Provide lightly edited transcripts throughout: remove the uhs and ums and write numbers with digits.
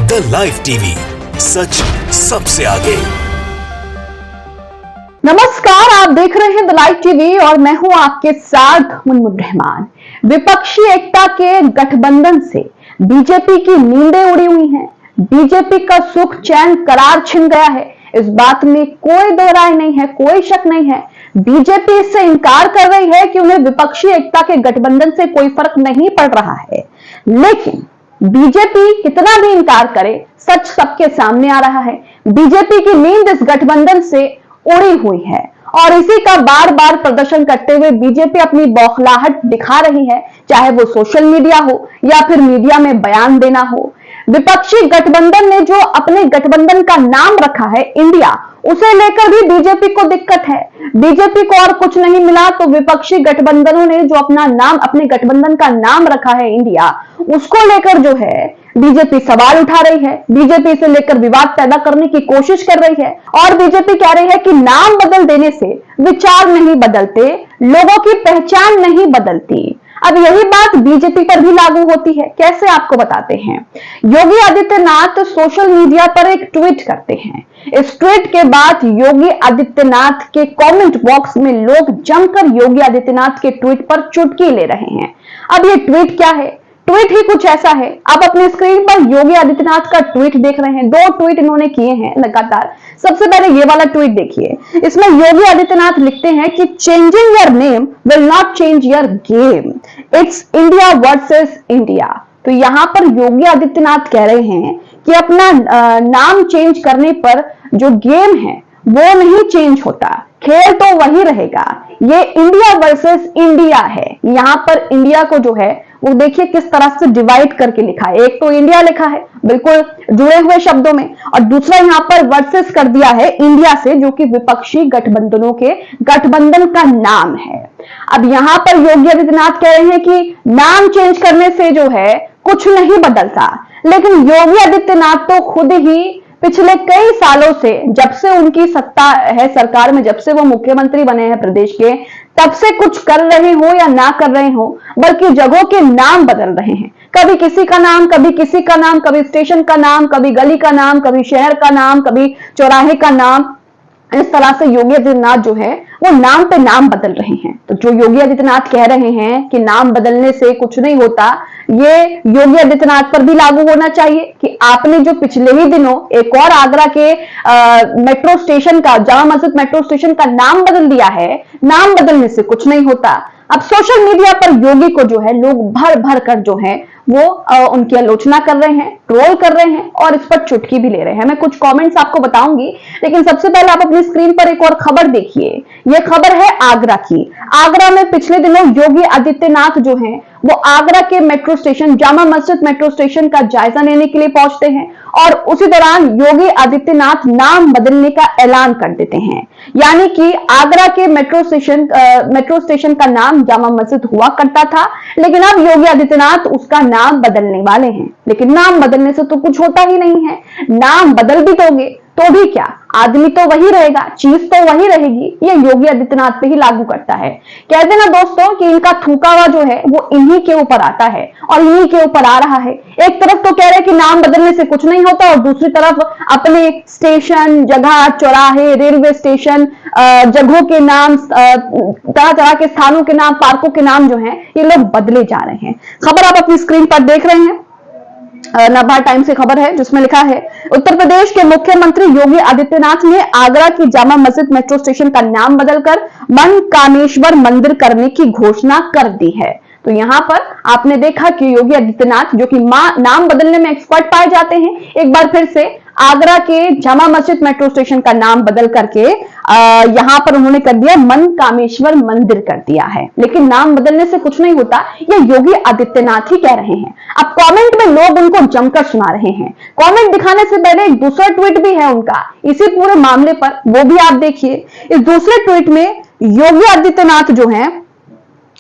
The live TV, सच सबसे आगे। नमस्कार, आप देख रहे हैं द लाइव टीवी और मैं हूं आपके साथ मुनमुन रहमान। विपक्षी एकता के गठबंधन से बीजेपी की नींदें उड़ी हुई हैं। बीजेपी का सुख चैन करार छिन गया है, इस बात में कोई दो राय नहीं है, कोई शक नहीं है। बीजेपी इससे इनकार कर रही है कि उन्हें विपक्षी एकता के गठबंधन से कोई फर्क नहीं पड़ रहा है, लेकिन बीजेपी कितना भी इनकार करे, सच सबके सामने आ रहा है। बीजेपी की नींद इस गठबंधन से उड़ी हुई है और इसी का बार बार प्रदर्शन करते हुए बीजेपी अपनी बौखलाहट दिखा रही है, चाहे वो सोशल मीडिया हो या फिर मीडिया में बयान देना हो। विपक्षी गठबंधन ने जो अपने गठबंधन का नाम रखा है इंडिया, उसे लेकर भी बीजेपी को दिक्कत है। बीजेपी को और कुछ नहीं मिला तो विपक्षी गठबंधनों ने जो अपने गठबंधन का नाम रखा है इंडिया, उसको लेकर जो है बीजेपी सवाल उठा रही है। बीजेपी इसे लेकर विवाद पैदा करने की कोशिश कर रही है और बीजेपी कह रही है कि नाम बदल देने से विचार नहीं बदलते, लोगों की पहचान नहीं बदलती। अब यही बात बीजेपी पर भी लागू होती है। कैसे, आपको बताते हैं। योगी आदित्यनाथ सोशल मीडिया पर एक ट्वीट करते हैं। इस ट्वीट के बाद योगी आदित्यनाथ के कमेंट बॉक्स में लोग जमकर योगी आदित्यनाथ के ट्वीट पर चुटकी ले रहे हैं। अब ये ट्वीट क्या है? ट्वीट ही कुछ ऐसा है। आप अपनी स्क्रीन पर योगी आदित्यनाथ का ट्वीट देख रहे हैं। 2 ट्वीट इन्होंने किए हैं लगातार। सबसे पहले ये वाला ट्वीट देखिए। इसमें योगी आदित्यनाथ लिखते हैं कि changing your name will not change your game, it's India versus India. तो यहाँ पर योगी आदित्यनाथ कह रहे हैं कि अपना नाम चेंज करने पर जो गेम है वो नहीं चेंज होता, खेल तो वही रहेगा। ये इंडिया वर्सेस इंडिया है। यहाँ पर इंडिया को जो है वो देखिए किस तरह से डिवाइड करके लिखा है। एक तो इंडिया लिखा है बिल्कुल जुड़े हुए शब्दों में, और दूसरा यहाँ पर वर्सेस कर दिया है इंडिया से, जो कि विपक्षी गठबंधनों के गठबंधन का नाम है। अब यहाँ पर योगी आदित्यनाथ कह रहे हैं कि नाम चेंज करने से जो है कुछ नहीं बदलता, लेकिन योगी आदित्यनाथ तो खुद ही पिछले कई सालों से, जब से उनकी सत्ता है सरकार में, जब से वो मुख्यमंत्री बने हैं प्रदेश के, तब से कुछ कर रहे हो या ना कर रहे हो, बल्कि जगहों के नाम बदल रहे हैं। कभी किसी का नाम, कभी किसी का नाम, कभी स्टेशन का नाम, कभी गली का नाम, कभी शहर का नाम, कभी चौराहे का नाम। इस तरह से योगी आदित्यनाथ जो है वो नाम पे नाम बदल रहे हैं। तो जो योगी आदित्यनाथ कह रहे हैं कि नाम बदलने से कुछ नहीं होता, ये योगी आदित्यनाथ पर भी लागू होना चाहिए कि आपने जो पिछले ही दिनों एक और आगरा के मेट्रो स्टेशन का, जामा मस्जिद मेट्रो स्टेशन का नाम बदल दिया है, नाम बदलने से कुछ नहीं होता। अब सोशल मीडिया पर योगी को जो है लोग भर भर कर जो है वो उनकी आलोचना कर रहे हैं, ट्रोल कर रहे हैं और इस पर चुटकी भी ले रहे हैं। मैं कुछ कमेंट्स आपको बताऊंगी, लेकिन सबसे पहले आप अपनी स्क्रीन पर एक और खबर देखिए। यह खबर है आगरा की। आगरा में पिछले दिनों योगी आदित्यनाथ जो हैं वो आगरा के metro station, Jama Masjid metro station का जायजा लेने के लिए पहुंचते हैं और उसी दौरान योगी आदित्यनाथ नाम बदलने का ऐलान कर देते हैं। यानी कि आगरा के मेट्रो स्टेशन का नाम जामा मस्जिद हुआ करता था, लेकिन अब योगी आदित्यनाथ उसका नाम बदलने वाले हैं। लेकिन नाम बदलने से तो कुछ होता ही नहीं है। नाम बदल भी दोगे तो भी क्या, आदमी तो वही रहेगा, चीज तो वही रहेगी। ये योगी आदित्यनाथ पे ही लागू करता है। कहते ना दोस्तों कि इनका थूका हुआ जो है वो इन्हीं के ऊपर आता है और इन्हीं के ऊपर आ रहा है। एक तरफ तो कह रहे हैं कि नाम बदलने से कुछ नहीं होता और दूसरी तरफ अपने स्टेशन, जगह, चौराहे, रेलवे स्टेशन, जगहों के नाम, तरह तरह के स्थानों के नाम, पार्कों के नाम जो है ये लोग बदले जा रहे हैं। खबर आप अपनी स्क्रीन पर देख रहे हैं। नवभारत टाइम्स से खबर है जिसमें लिखा है, उत्तर प्रदेश के मुख्यमंत्री योगी आदित्यनाथ ने आगरा की जामा मस्जिद मेट्रो स्टेशन का नाम बदलकर मनकामेश्वर मंदिर करने की घोषणा कर दी है। तो यहाँ पर आपने देखा कि योगी आदित्यनाथ, जो कि नाम बदलने में एक्सपर्ट पाए जाते हैं, एक बार फिर से आगरा के जामा मस्जिद मेट्रो स्टेशन का नाम बदल करके यहाँ पर उन्होंने कर दिया मनकामेश्वर मंदिर कर दिया है। लेकिन नाम बदलने से कुछ नहीं होता, ये योगी आदित्यनाथ ही कह रहे हैं। अब कमेंट में लोग उनको जमकर सुना रहे हैं। कमेंट दिखाने से पहले एक दूसरा ट्वीट भी है उनका इसी पूरे मामले पर, वो भी आप देखिए। इस दूसरे ट्वीट में योगी आदित्यनाथ जो है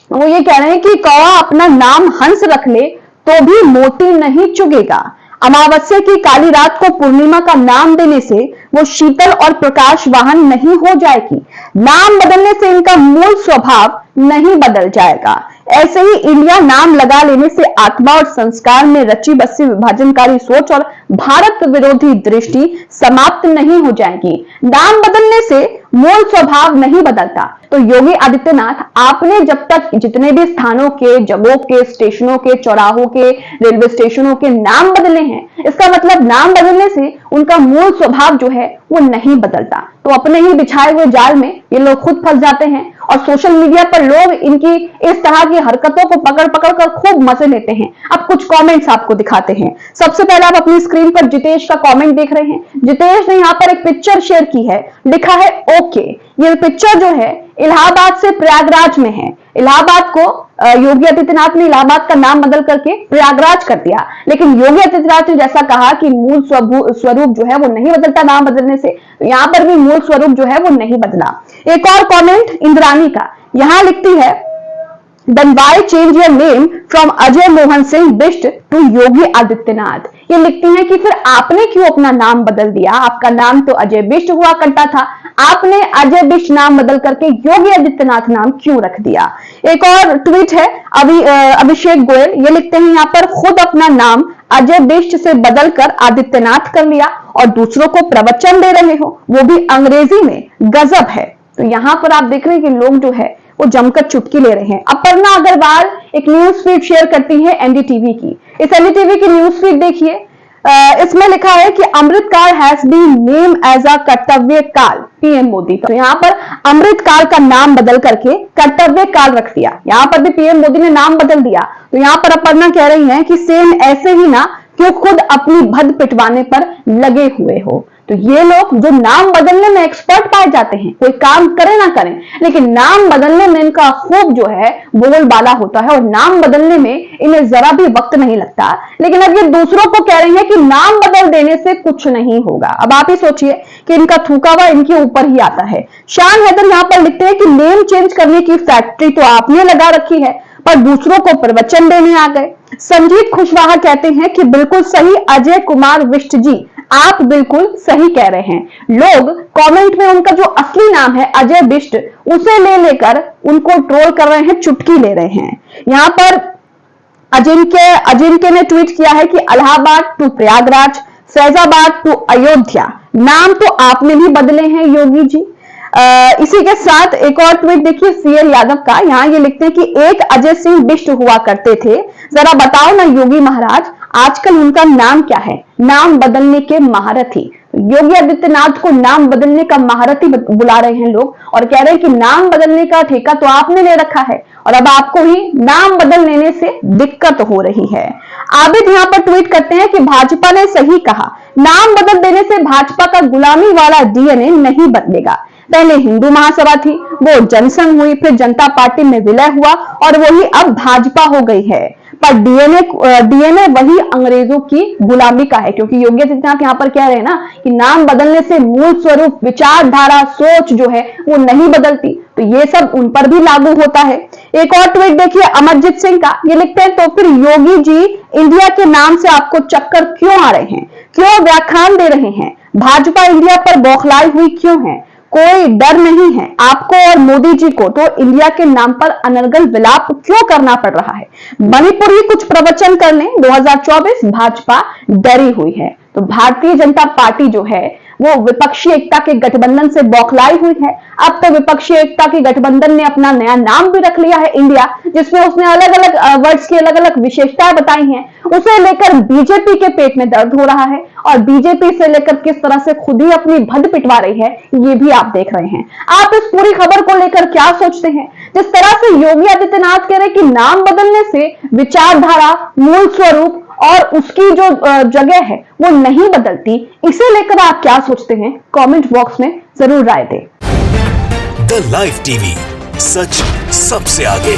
वो ये कह रहे हैं कि कौवा अपना नाम हंस रख ले तो भी मोती नहीं चुगेगा। अमावस्या की काली रात को पूर्णिमा का नाम देने से वो शीतल और प्रकाश वाहन नहीं हो जाएगी। नाम बदलने से इनका मूल स्वभाव नहीं बदल जाएगा। ऐसे ही इंडिया नाम लगा लेने से आत्मा और संस्कार में रची बसी विभाजनकारी सोच और भारत विरोधी दृष्टि समाप्त नहीं हो जाएगी। नाम बदलने से मूल स्वभाव नहीं बदलता। तो योगी आदित्यनाथ, आपने जब तक जितने भी स्थानों के, जगहों के, स्टेशनों के, चौराहों के, रेलवे स्टेशनों के नाम बदले हैं, इसका मतलब नाम बदलने से उनका मूल स्वभाव जो है वो नहीं बदलता। तो अपने ही बिछाए हुए जाल में ये लोग खुद फंस जाते हैं और सोशल मीडिया पर लोग इनकी इस तरह की हरकतों को पकड़ पकड़ कर खूब मजे लेते हैं। अब कुछ कमेंट्स आपको दिखाते हैं। सबसे पहले आप अपनी स्क्रीन पर जितेश का कमेंट देख रहे हैं। जितेश ने यहाँ पर एक पिक्चर शेयर की है, लिखा है ओके। ये पिक्चर जो है इलाहाबाद से प्रयागराज में है। इलाहाबाद को योगी आदित्यनाथ ने इलाहाबाद का नाम बदल करके प्रयागराज कर दिया, लेकिन योगी आदित्यनाथ ने जैसा कहा कि मूल स्वरूप जो है वो नहीं बदलता नाम बदलने से, तो यहाँ पर भी मूल स्वरूप जो है वो नहीं बदला। एक और कमेंट इंद्रानी का, यहाँ लिखती है Then why change your name from Ajay Mohan Singh Bisht to Yogi Adityanath. ये लिखती हैं कि फिर आपने क्यों अपना नाम बदल दिया? आपका नाम तो अजय बिष्ट हुआ करता था, आपने अजय बिष्ट नाम बदल करके योगी आदित्यनाथ नाम क्यों रख दिया? एक और ट्वीट है अभिषेक गोयल, ये लिखते हैं यहाँ पर खुद अपना नाम अजय बिष्ट से बदलकर आदित्यनाथ कर लिया और दूसरों को प्रवचन दे रहे हो, वो भी अंग्रेजी में, गजब है। तो यहाँ पर आप देख रहे हैं कि लोग जो है वो जमकर चुटकी ले रहे हैं। अपर्णा अग्रवाल एक न्यूज फीड शेयर करती है एनडीटीवी की। इस एनडीटीवी की न्यूज फीड देखिए, इसमें लिखा है कि Amrit Kaal has been name as a Kartavya Kaal PM Modi. तो यहाँ पर अमृत काल का नाम बदल करके कर्तव्य काल रख दिया। यहाँ पर भी पीएम मोदी ने नाम बदल दिया। तो यहाँ पर अपर्णा कह रही है कि सेम ऐसे ही ना क्यों खुद अपनी भद पिटवाने पर लगे हुए हो। तो ये लोग जो नाम बदलने में एक्सपर्ट पाए जाते हैं, कोई काम करें ना करें, लेकिन नाम बदलने में इनका खूब जो है बोलबाला होता है और नाम बदलने में इन्हें जरा भी वक्त नहीं लगता। लेकिन अब ये दूसरों को कह रही है कि नाम बदल देने से कुछ नहीं होगा। अब आप ही सोचिए कि इनका थूका हुआ इनके ऊपर ही आता है। शान हैदर यहाँ पर लिखते हैं कि नेम चेंज करने की फैक्ट्री तो आपने लगा रखी है, पर दूसरों को प्रवचन देने आ गए। संजीत खुशवाहा कहते हैं कि बिल्कुल सही अजय कुमार बिष्ट जी, आप बिल्कुल सही कह रहे हैं। लोग कमेंट में उनका जो असली नाम है अजय बिष्ट, उसे ले लेकर उनको ट्रोल कर रहे हैं, चुटकी ले रहे हैं। यहाँ पर अजिंक्य ने ट्वीट किया है कि इलाहाबाद टू प्रयागराज, फैजाबाद टू अयोध्या, नाम तो आपने भी बदले हैं योगी जी। इसी के साथ एक और ट्वीट देखिए सीएल यादव का, यहाँ ये लिखते हैं कि एक अजय सिंह बिष्ट हुआ करते थे, जरा बताओ ना योगी महाराज आजकल उनका नाम क्या है? नाम बदलने के महारथी। योगी आदित्यनाथ को नाम बदलने का महारथी बुला रहे हैं लोग और कह रहे हैं कि नाम बदलने का ठेका तो आपने ले रखा है और अब आपको ही नाम बदल लेने से दिक्कत हो रही है। आबिद यहाँ पर ट्वीट करते हैं कि भाजपा ने सही कहा, नाम बदल देने से भाजपा का गुलामी वाला डीएनए नहीं बदलेगा। पहले हिंदू महासभा थी, वो जनसंघ हुई, फिर जनता पार्टी में विलय हुआ और वही अब भाजपा हो गई है, पर डीएनए वही अंग्रेजों की गुलामी का है। क्योंकि योगी आदित्यनाथ यहाँ पर कह रहे हैं ना कि नाम बदलने से मूल स्वरूप, विचारधारा, सोच जो है वो नहीं बदलती, तो ये सब उन पर भी लागू होता है। एक और ट्वीट देखिए अमरजीत सिंह का, ये लिखते हैं तो फिर योगी जी इंडिया के नाम से आपको चक्कर क्यों आ रहे हैं? क्यों व्याख्यान दे रहे हैं? भाजपा इंडिया पर बौखलाई हुई क्यों है? कोई डर नहीं है आपको और मोदी जी को, तो इंडिया के नाम पर अनर्गल विलाप क्यों करना पड़ रहा है? मणिपुर ही कुछ प्रवचन करने 2024 भाजपा डरी हुई है। तो भारतीय जनता पार्टी जो है वो विपक्षी एकता के गठबंधन से बौखलाई हुई है। अब तो विपक्षी एकता के गठबंधन ने अपना नया नाम भी रख लिया है इंडिया, जिसमें उसने अलग अलग वर्ड्स की अलग अलग विशेषताएं बताई हैं। उसे लेकर बीजेपी के पेट में दर्द हो रहा है और बीजेपी से लेकर किस तरह से खुद ही अपनी भद पिटवा रही है ये भी आप देख रहे हैं। आप इस पूरी खबर को लेकर क्या सोचते हैं? जिस तरह से योगी आदित्यनाथ कह रहे कि नाम बदलने से विचारधारा, मूल स्वरूप और उसकी जो जगह है वो नहीं बदलती, इसे लेकर आप क्या सोचते हैं? कमेंट बॉक्स में जरूर राय दें। द लाइव टीवी, सच सबसे आगे।